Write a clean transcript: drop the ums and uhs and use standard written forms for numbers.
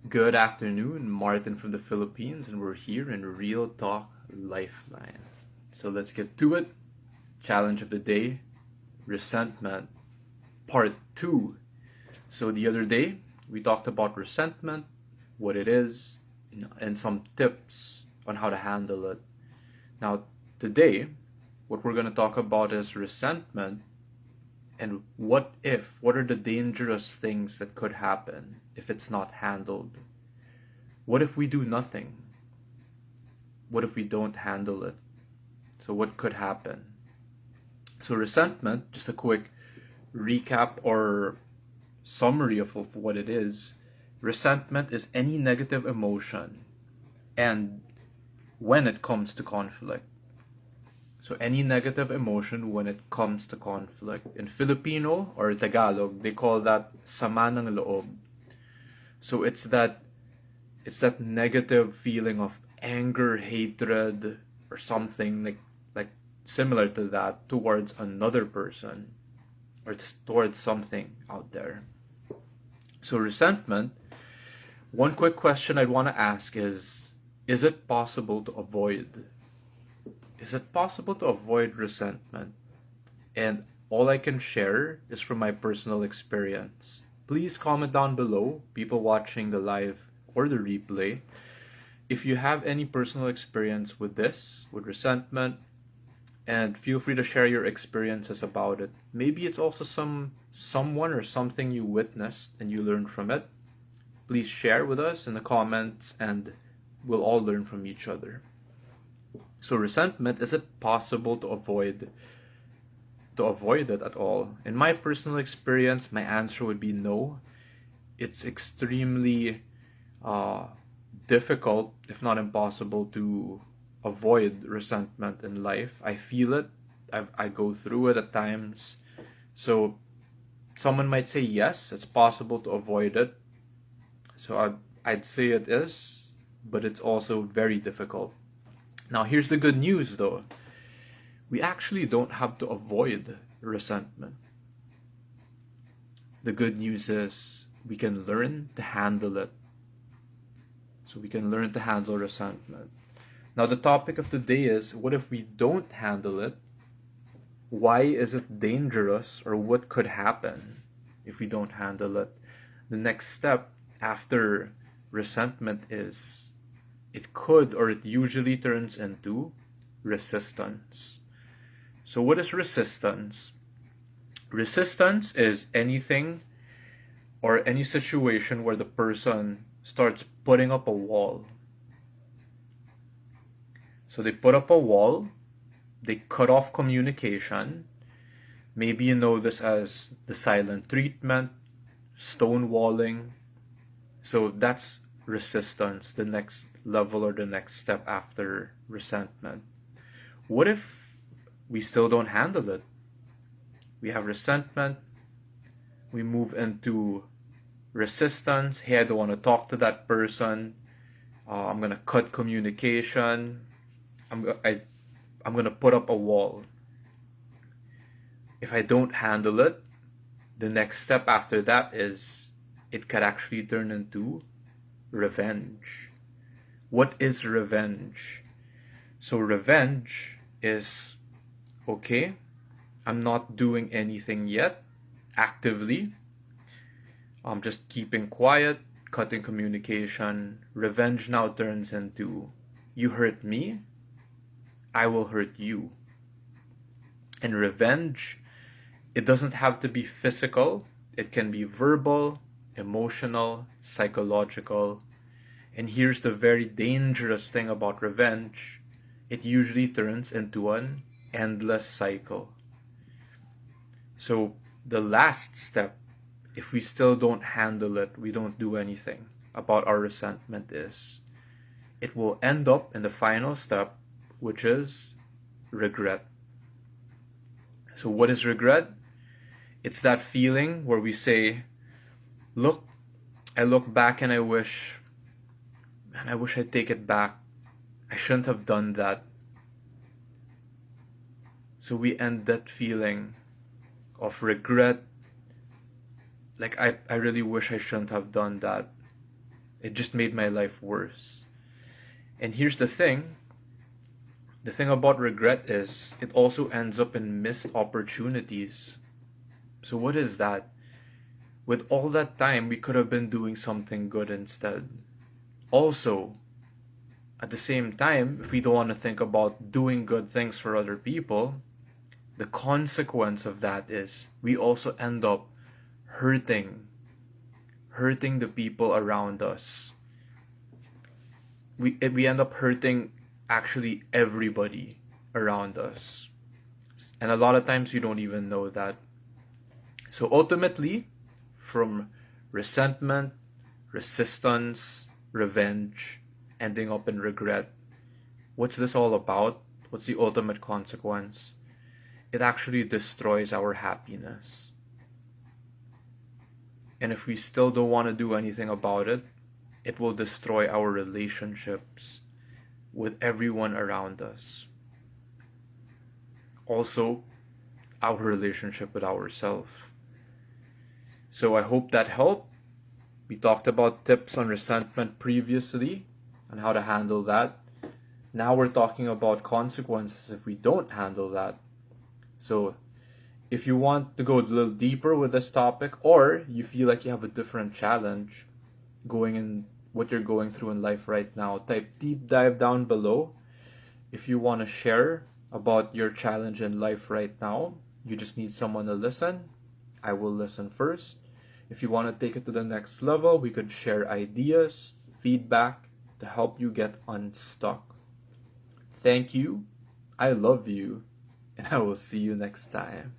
Good afternoon, Martin from the Philippines, and we're here in Real Talk Lifeline. So let's get to it. Challenge of the day, resentment, part 2. So the other day, we talked about resentment, what it is, and some tips on how to handle it. Now, today, what we're going to talk about is resentment and what are the dangerous things that could happen if it's not handled? What if we do nothing? What if we don't handle it? So, what could happen? So, resentment, just a quick recap or summary of what it is. Resentment is any negative emotion, and when it comes to conflict. So, any negative emotion when it comes to conflict. In Filipino or Tagalog, they call that sama ng loob. So, it's that negative feeling of anger, hatred, or something like similar to that towards another person or towards something out there. So resentment, one quick question I'd want to ask is it possible to avoid? Is it possible to avoid resentment? And all I can share is from my personal experience. Please comment down below, people watching the live or the replay, if you have any personal experience with this, with resentment, and feel free to share your experiences about it. Maybe it's also someone or something you witnessed and you learned from it. Please share with us in the comments and we'll all learn from each other. So resentment, is it possible to avoid it at all? In my personal experience, my answer would be no. It's extremely difficult, if not impossible, to avoid resentment in life. I feel it. I go through it at times. So someone might say yes, it's possible to avoid it. So I'd say it is, but it's also very difficult. Now here's the good news though. We actually don't have to avoid resentment. The good news is we can learn to handle it. So we can learn to handle resentment. Now the topic of the day is, what if we don't handle it? Why is it dangerous, or what could happen if we don't handle it? The next step after resentment is it could or it usually turns into resistance. So what is resistance? Resistance is anything or any situation where the person starts putting up a wall. So they put up a wall, they cut off communication. Maybe you know this as the silent treatment, stonewalling. So that's resistance, the next level or the next step after resentment. What if we still don't handle it? We have resentment, we move into resistance. Hey, I don't want to talk to that person. I'm going to cut communication. I'm going to put up a wall. If I don't handle it, the next step after that is it could actually turn into revenge. What is revenge? So revenge is, okay, I'm not doing anything yet actively. I'm just keeping quiet, cutting communication. Revenge now turns into, you hurt me, I will hurt you. And revenge, it doesn't have to be physical. It can be verbal, emotional, psychological. And here's the very dangerous thing about revenge. It usually turns into an endless cycle. So the last step, if we still don't handle it, we don't do anything about our resentment, is it will end up in the final step, which is regret. So what is regret? It's that feeling where we say, look, I look back and I wish I'd take it back. I shouldn't have done that. So we end that feeling of regret. Like, I really wish I shouldn't have done that. It just made my life worse. And here's the thing about regret is it also ends up in missed opportunities. So, what is that? With all that time, we could have been doing something good instead. Also, at the same time, if we don't want to think about doing good things for other people, the consequence of that is we also end up hurting the people around us. We end up hurting actually everybody around us. And a lot of times you don't even know that. So ultimately, from resentment, resistance, revenge, ending up in regret, what's this all about? What's the ultimate consequence? It actually destroys our happiness. And if we still don't want to do anything about it, it will destroy our relationships with everyone around us. Also, our relationship with ourselves. So I hope that helped. We talked about tips on resentment previously and how to handle that. Now we're talking about consequences if we don't handle that. So if you want to go a little deeper with this topic, or you feel like you have a different challenge going in what you're going through in life right now, type deep dive down below. If you want to share about your challenge in life right now, you just need someone to listen. I will listen first. If you want to take it to the next level, we could share ideas, feedback to help you get unstuck. Thank you. I love you. And I will see you next time.